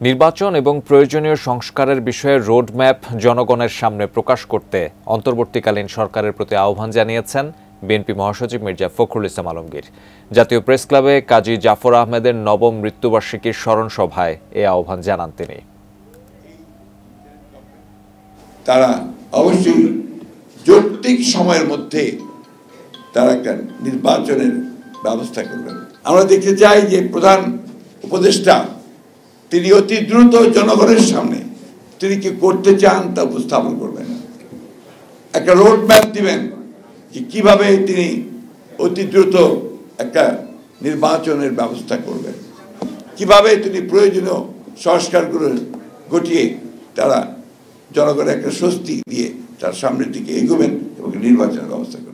নির্বাচন এবং প্রয়োজনীয় সংস্কারের বিষয়ে রোডম্যাপ জনগণের সামনে প্রকাশ করতে অন্তর্বর্তীকালীন সরকারের প্রতি আহ্বান জানিয়েছেন বিএনপি মহাসচিব মির্জা ফখরুল ইসলাম আলমগীর। জাতীয় প্রেস ক্লাবে কাজী জাফর আহমেদের নবম মৃত্যুবার্ষিকীর স্মরণ সভায় এই আহ্বান জানান তিনি। তারা অবশ্যই যৌক্তিক সময়ের মধ্যে তারা একটা নির্বাচনের ব্যবস্থা করবেন। আমরা দেখতে চাই যে প্রধান উপদেষ্টা তিনি অতি দ্রুত জনগণের সামনে তিনি কি করতে চান তা উপস্থাপন করবেন, একটা রোড ম্যাপ দিবেন যে কিভাবে তিনি অতি দ্রুত একটা নির্বাচনের ব্যবস্থা করবেন, কিভাবে তিনি প্রয়োজনীয় সংস্কারগুলো ঘটিয়ে তারা জনগণের একটা স্বস্তি দিয়ে তার সামনের দিকে এগোবেন এবং নির্বাচনের ব্যবস্থা করবেন।